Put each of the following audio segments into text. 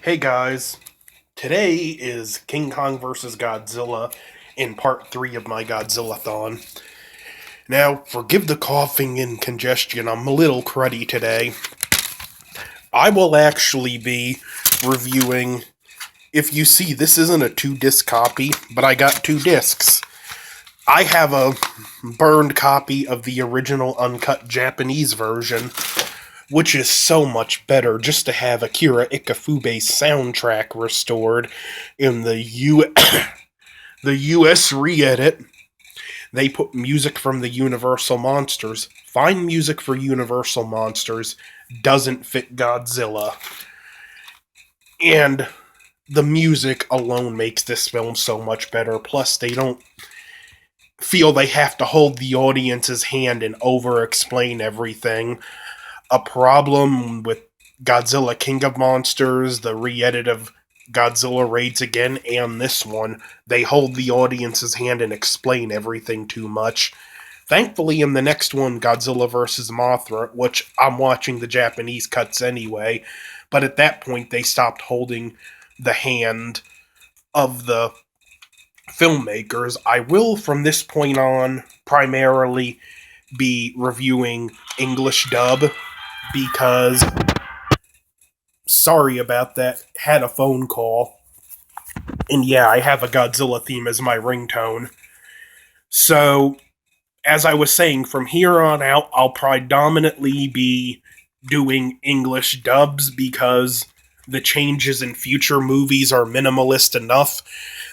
Hey guys, today is King Kong vs. Godzilla in part 3 of my Godzilla-thon. Now, forgive the coughing and congestion, I'm a little cruddy today. I will actually be reviewing, if you see, this isn't a 2-disc copy, but I got 2 discs. I have a burned copy of the original uncut Japanese version, which is so much better just to have Akira Ikafube's soundtrack restored in the US re-edit. They put music from the Universal Monsters. Fine music for Universal Monsters doesn't fit Godzilla. And the music alone makes this film so much better. Plus, they don't feel they have to hold the audience's hand and over-explain everything. A problem with Godzilla King of Monsters, the re-edit of Godzilla Raids Again, and this one, they hold the audience's hand and explain everything too much. Thankfully, in the next one, Godzilla vs. Mothra, which I'm watching the Japanese cuts anyway, but at that point they stopped holding the hand of the filmmakers. I will, from this point on, primarily be reviewing English dub because, sorry about that, had a phone call. And yeah, I have a Godzilla theme as my ringtone. So, as I was saying, from here on out, I'll predominantly be doing English dubs because the changes in future movies are minimalist enough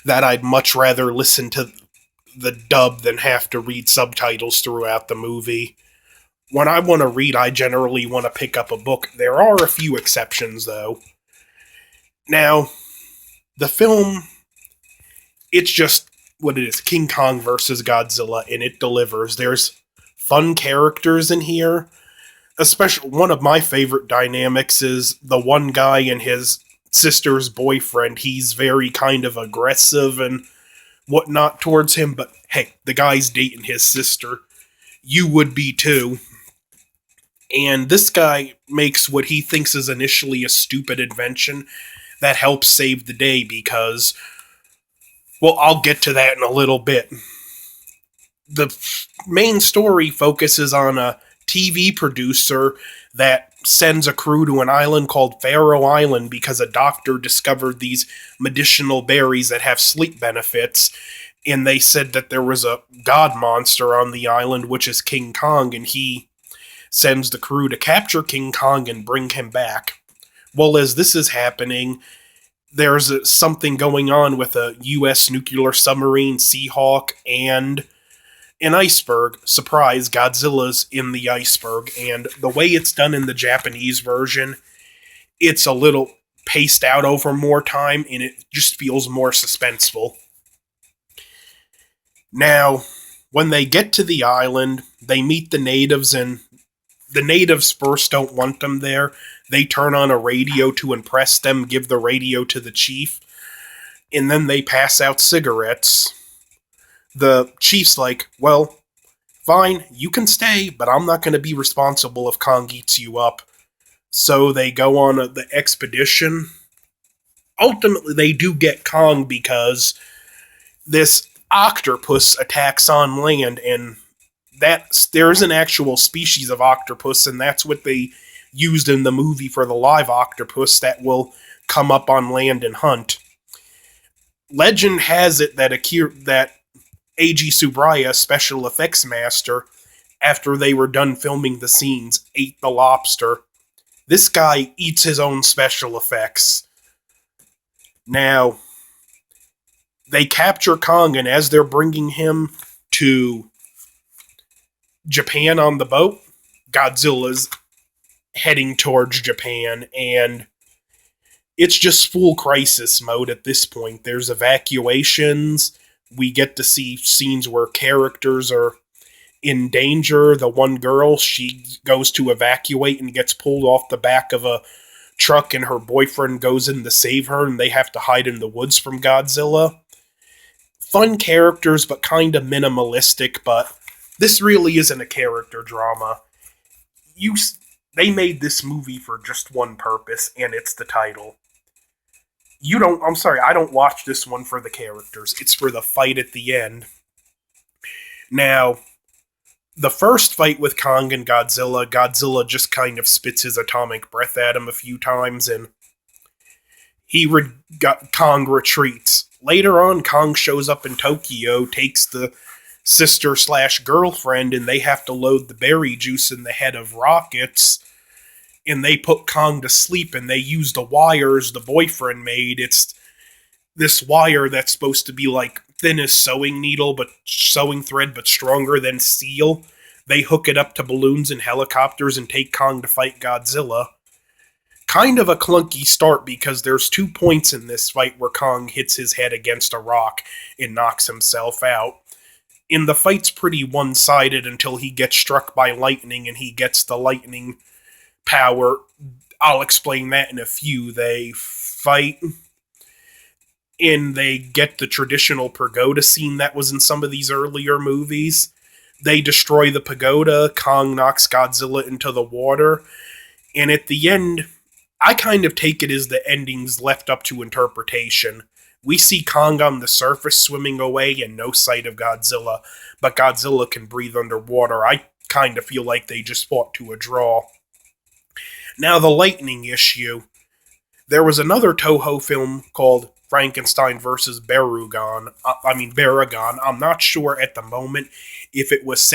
that I'd much rather listen to the dub than have to read subtitles throughout the movie. When I want to read, I generally want to pick up a book. There are a few exceptions, though. Now, the film, it's just what it is, King Kong versus Godzilla, and it delivers. There's fun characters in here. Especially, one of my favorite dynamics is the one guy and his sister's boyfriend. He's very kind of aggressive and whatnot towards him, but hey, the guy's dating his sister. You would be too. And this guy makes what he thinks is initially a stupid invention that helps save the day because, well, I'll get to that in a little bit. The main story focuses on a TV producer that sends a crew to an island called Faroe Island because a doctor discovered these medicinal berries that have sleep benefits, and they said that there was a god monster on the island, which is King Kong, and he sends the crew to capture King Kong and bring him back. Well, as this is happening, there's something going on with a U.S. nuclear submarine, Seahawk, and an iceberg. Surprise, Godzilla's in the iceberg, and the way it's done in the Japanese version, it's a little paced out over more time, and it just feels more suspenseful. Now, when they get to the island, they meet the natives, and the natives first don't want them there. They turn on a radio to impress them, give the radio to the chief, and then they pass out cigarettes. The chief's like, well, fine, you can stay, but I'm not going to be responsible if Kong eats you up. So they go on the expedition. Ultimately, they do get Kong because this octopus attacks on land, and there is an actual species of octopus, and that's what they used in the movie for the live octopus that will come up on land and hunt. Legend has it that A.G. Subraya, special effects master, after they were done filming the scenes, ate the lobster. This guy eats his own special effects. Now, they capture Kong, and as they're bringing him to Japan on the boat, Godzilla's heading towards Japan, and it's just full crisis mode at this point. There's evacuations. We get to see scenes where characters are in danger. The one girl, she goes to evacuate and gets pulled off the back of a truck, and her boyfriend goes in to save her, and they have to hide in the woods from Godzilla. Fun characters, but kind of minimalistic, but this really isn't a character drama. They made this movie for just one purpose, and it's the title. I'm sorry, I don't watch this one for the characters. It's for the fight at the end. Now, the first fight with Kong and Godzilla, Godzilla just kind of spits his atomic breath at him a few times, and Kong retreats. Later on, Kong shows up in Tokyo, takes the sister slash girlfriend, and they have to load the berry juice in the head of rockets. And they put Kong to sleep, and they use the wires the boyfriend made. It's this wire that's supposed to be like thin as sewing thread, but stronger than steel. They hook it up to balloons and helicopters and take Kong to fight Godzilla. Kind of a clunky start because there's 2 points in this fight where Kong hits his head against a rock and knocks himself out. And the fight's pretty one-sided until he gets struck by lightning and he gets the lightning power. I'll explain that in a few. They fight and they get the traditional pagoda scene that was in some of these earlier movies. They destroy the pagoda, Kong knocks Godzilla into the water, and at the end, I kind of take it as the ending's left up to interpretation. We see Kong on the surface swimming away and no sight of Godzilla, but Godzilla can breathe underwater. I kind of feel like they just fought to a draw. Now, the lightning issue. There was another Toho film called Frankenstein vs. Baragon. I'm not sure at the moment if it was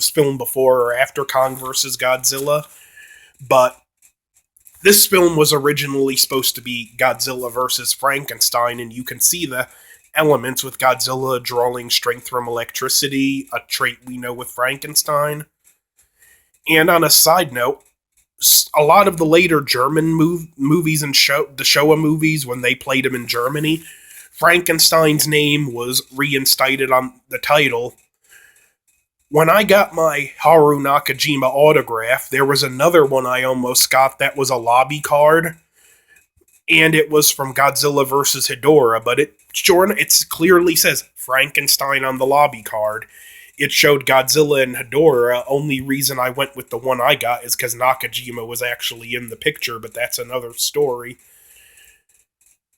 filmed before or after Kong vs. Godzilla, but this film was originally supposed to be Godzilla vs. Frankenstein, and you can see the elements with Godzilla drawing strength from electricity, a trait we know with Frankenstein. And on a side note, a lot of the later German movies and the Showa movies, when they played him in Germany, Frankenstein's name was reinstated on the title. When I got my Haru Nakajima autograph, there was another one I almost got that was a lobby card, and it was from Godzilla vs. Hedorah, but it clearly says Frankenstein on the lobby card. It showed Godzilla and Hedorah. Only reason I went with the one I got is because Nakajima was actually in the picture, but that's another story.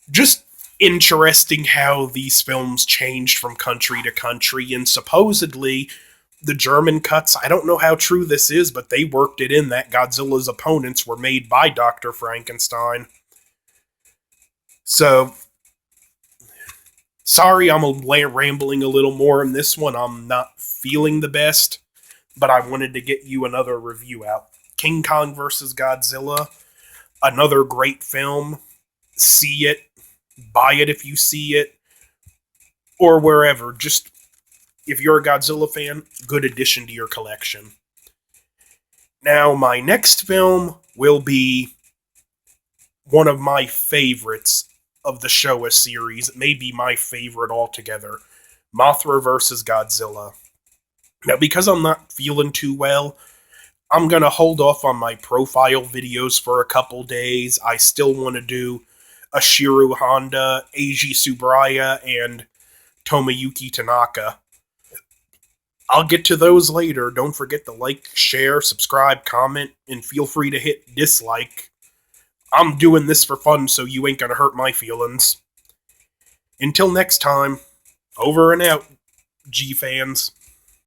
Just interesting how these films changed from country to country, and supposedly the German cuts, I don't know how true this is, but they worked it in that Godzilla's opponents were made by Dr. Frankenstein. So, sorry I'm rambling a little more in this one. I'm not feeling the best, but I wanted to get you another review out. King Kong vs. Godzilla, another great film. See it, buy it if you see it, or wherever. Just, if you're a Godzilla fan, good addition to your collection. Now, my next film will be one of my favorites of the Showa series, maybe my favorite altogether, Mothra vs. Godzilla. Now, because I'm not feeling too well, I'm going to hold off on my profile videos for a couple days. I still want to do Ashiro Honda, Eiji Tsuburaya, and Tomoyuki Tanaka. I'll get to those later. Don't forget to like, share, subscribe, comment, and feel free to hit dislike. I'm doing this for fun, so you ain't gonna hurt my feelings. Until next time, over and out, G-fans.